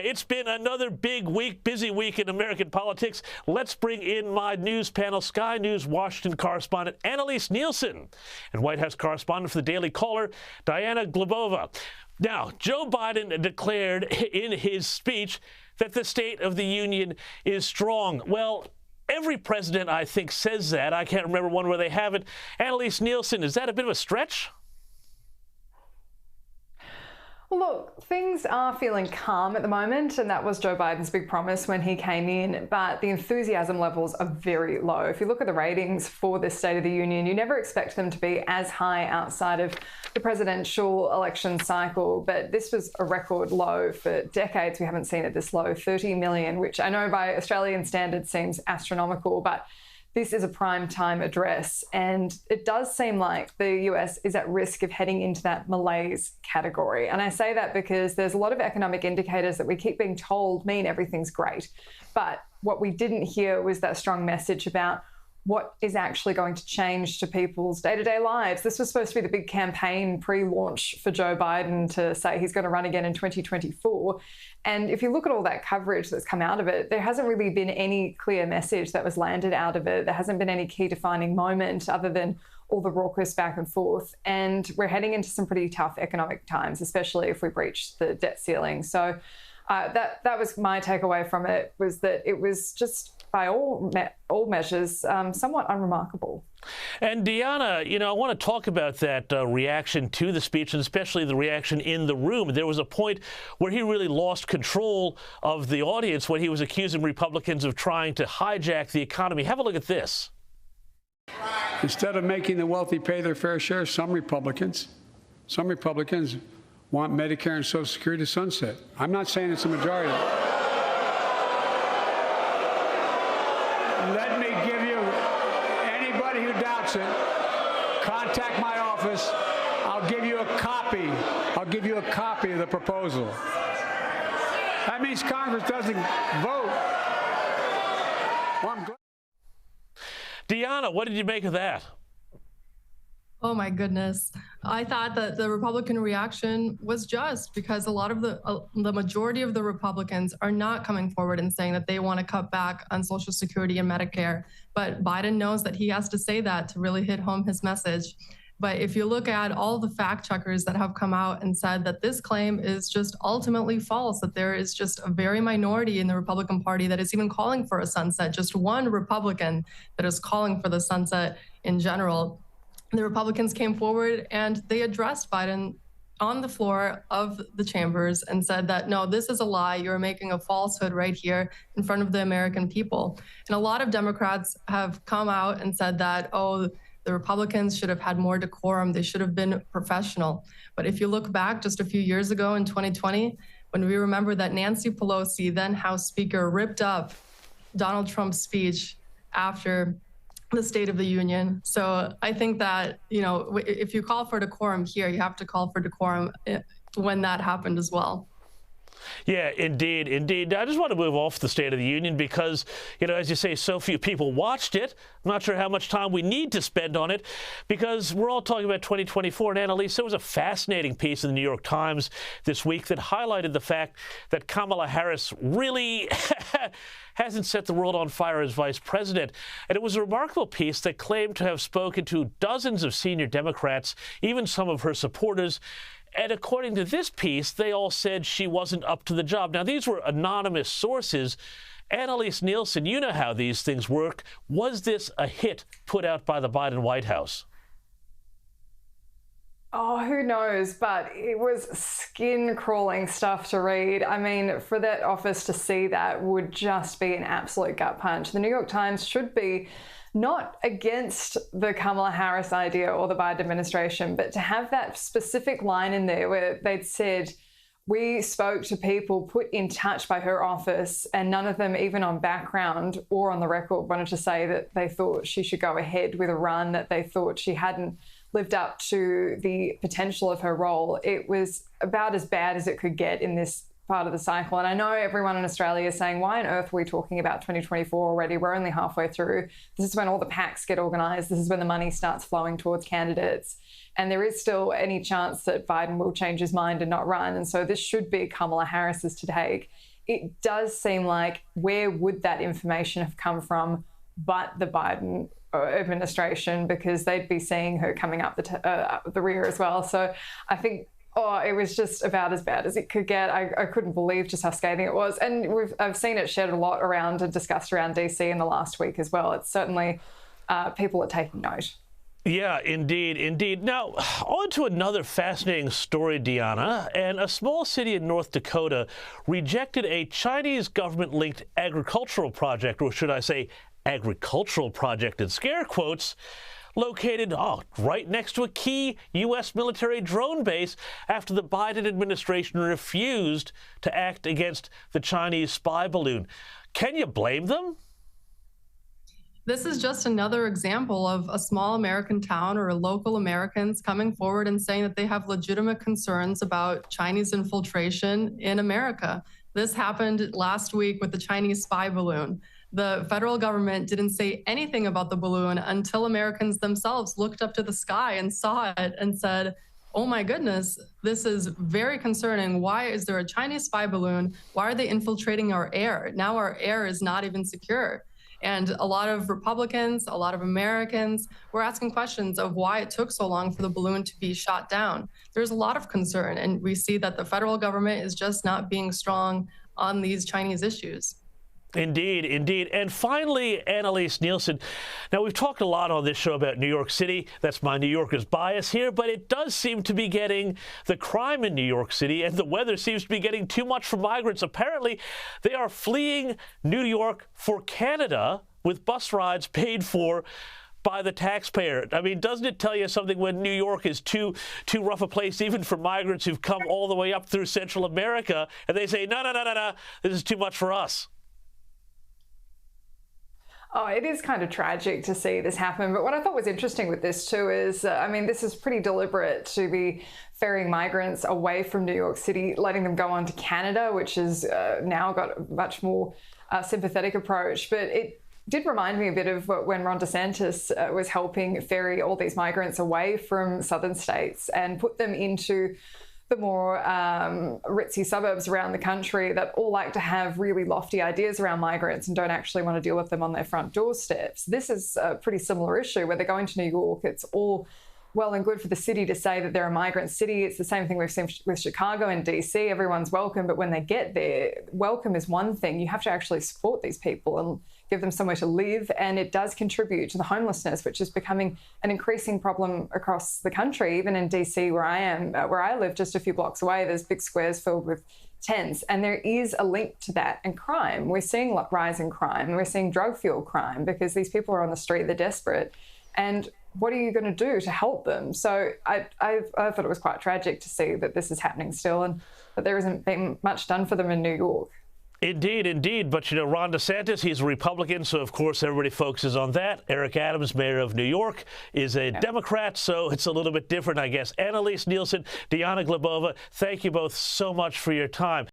It's been another big week, busy week in American politics. Let's bring in my news panel, Sky News Washington correspondent Annelise Nielsen and White House correspondent for the Daily Caller, Diana Glebova. Now, Joe Biden declared in his speech that the State of the Union is strong. Well, every president, I think, says that. I can't remember one where they haven't. Annelise Nielsen, is that a bit of a stretch? Well, look, things are feeling calm at the moment, and that was Joe Biden's big promise when he came in, but the enthusiasm levels are very low. If you look at the ratings for this State of the Union, you never expect them to be as high outside of the presidential election cycle, but this was a record low. For decades, we haven't seen it this low, 30 million, which I know by Australian standards seems astronomical, but this is a prime time address, and it does seem like the US is at risk of heading into that malaise category. And I say that because there's a lot of economic indicators that we keep being told mean everything's great. But what we didn't hear was that strong message about what is actually going to change to people's day-to-day lives. This was supposed to be the big campaign pre-launch for Joe Biden to say he's going to run again in 2024. And if you look at all that coverage that's come out of it, there hasn't really been any clear message that was landed out of it. There hasn't been any key defining moment other than all the raucous back and forth. And we're heading into some pretty tough economic times, especially if we breach the debt ceiling. So that was my takeaway from it, was that it was just, by all measures, somewhat unremarkable. And Diana, I want to talk about that reaction to the speech, and especially the reaction in the room. There was a point where he really lost control of the audience when he was accusing Republicans of trying to hijack the economy. Have a look at this. Instead of making the wealthy pay their fair share, some Republicans want Medicare and Social Security to sunset. I'm not saying it's a majority. Let me give you, anybody who doubts it, contact my office. I'll give you a copy. I'll give you a copy of the proposal. That means Congress doesn't vote. Well, I'm glad. Diana, what did you make of that? Oh my goodness. I thought that the Republican reaction was just because a lot of the majority of the Republicans are not coming forward and saying that they want to cut back on Social Security and Medicare. But Biden knows that he has to say that to really hit home his message. But if you look at all the fact checkers that have come out and said that this claim is just ultimately false, that there is just a very minority in the Republican Party that is even calling for a sunset, just one Republican that is calling for the sunset in general. The Republicans came forward and they addressed Biden on the floor of the chambers and said that, no, this is a lie. You're making a falsehood right here in front of the American people. And a lot of Democrats have come out and said that, oh, the Republicans should have had more decorum. They should have been professional. But if you look back just a few years ago in 2020, when we remember that Nancy Pelosi, then House Speaker, ripped up Donald Trump's speech after the State of the Union. So I think that, if you call for decorum here, you have to call for decorum when that happened as well. Yeah, indeed, indeed. I just want to move off the State of the Union because, as you say, so few people watched it. I'm not sure how much time we need to spend on it because we're all talking about 2024. And Annelise, there was a fascinating piece in the New York Times this week that highlighted the fact that Kamala Harris really hasn't set the world on fire as vice president. And it was a remarkable piece that claimed to have spoken to dozens of senior Democrats, even some of her supporters. And according to this piece, they all said she wasn't up to the job. Now, these were anonymous sources. Annelise Nielsen, you know how these things work. Was this a hit put out by the Biden White House? Oh, who knows? But it was skin-crawling stuff to read. I mean, for that office to see that would just be an absolute gut punch. The New York Times should be not against the Kamala Harris idea or the Biden administration, but to have that specific line in there where they'd said, we spoke to people put in touch by her office, and none of them, even on background or on the record, wanted to say that they thought she should go ahead with a run, that they thought she hadn't lived up to the potential of her role. It was about as bad as it could get in this part of the cycle. And I know everyone in Australia is saying, why on earth are we talking about 2024 already? We're only halfway through. This is when all the PACs get organised. This is when the money starts flowing towards candidates. And there is still any chance that Biden will change his mind and not run. And so this should be Kamala Harris's to take. it does seem like where would that information have come from but the Biden administration, because they'd be seeing her coming up the rear as well. So I think, it was just about as bad as it could get. I couldn't believe just how scathing it was. And I've seen it shared a lot around and discussed around DC in the last week as well. It's certainly, people are taking note. Yeah, indeed, indeed. Now, on to another fascinating story, Deanna. And a small city in North Dakota rejected a Chinese government-linked agricultural project, or should I say agricultural project in scare quotes, located right next to a key U.S. military drone base after the Biden administration refused to act against the Chinese spy balloon. Can you blame them? This is just another example of a small American town or local Americans coming forward and saying that they have legitimate concerns about Chinese infiltration in America. This happened last week with the Chinese spy balloon. The federal government didn't say anything about the balloon until Americans themselves looked up to the sky and saw it and said, oh my goodness, this is very concerning. Why is there a Chinese spy balloon? Why are they infiltrating our air? Now our air is not even secure. And a lot of Republicans, a lot of Americans were asking questions of why it took so long for the balloon to be shot down. There's a lot of concern, and we see that the federal government is just not being strong on these Chinese issues. Indeed, indeed. And finally, Annelise Nielsen. Now, we've talked a lot on this show about New York City. That's my New Yorker's bias here, but it does seem to be getting the crime in New York City, and the weather seems to be getting too much for migrants. Apparently, they are fleeing New York for Canada with bus rides paid for by the taxpayer. I mean, doesn't it tell you something when New York is too rough a place, even for migrants who've come all the way up through Central America, and they say, no, this is too much for us? Oh, it is kind of tragic to see this happen. But what I thought was interesting with this too is, this is pretty deliberate to be ferrying migrants away from New York City, letting them go on to Canada, which has now got a much more sympathetic approach. But it did remind me a bit of when Ron DeSantis was helping ferry all these migrants away from southern states and put them into the more ritzy suburbs around the country that all like to have really lofty ideas around migrants and don't actually want to deal with them on their front doorsteps. This is a pretty similar issue where they're going to New York. It's all well and good for the city to say that they're a migrant city. It's the same thing we've seen with Chicago and DC. Everyone's welcome, but when they get there, welcome is one thing. You have to actually support these people and give them somewhere to live, and it does contribute to the homelessness, which is becoming an increasing problem across the country. Even in DC, where I live just a few blocks away, there's big squares filled with tents, and there is a link to that and crime. We're seeing a rise in crime, and we're seeing drug-fueled crime because these people are on the street, they're desperate, and what are you going to do to help them? So I thought it was quite tragic to see that this is happening still, and that there isn't being much done for them in New York. Indeed, indeed. But, Ron DeSantis, he's a Republican, so of course everybody focuses on that. Eric Adams, mayor of New York, is a Democrat, so it's a little bit different, I guess. Annelise Nielsen, Deanna Glebova, thank you both so much for your time.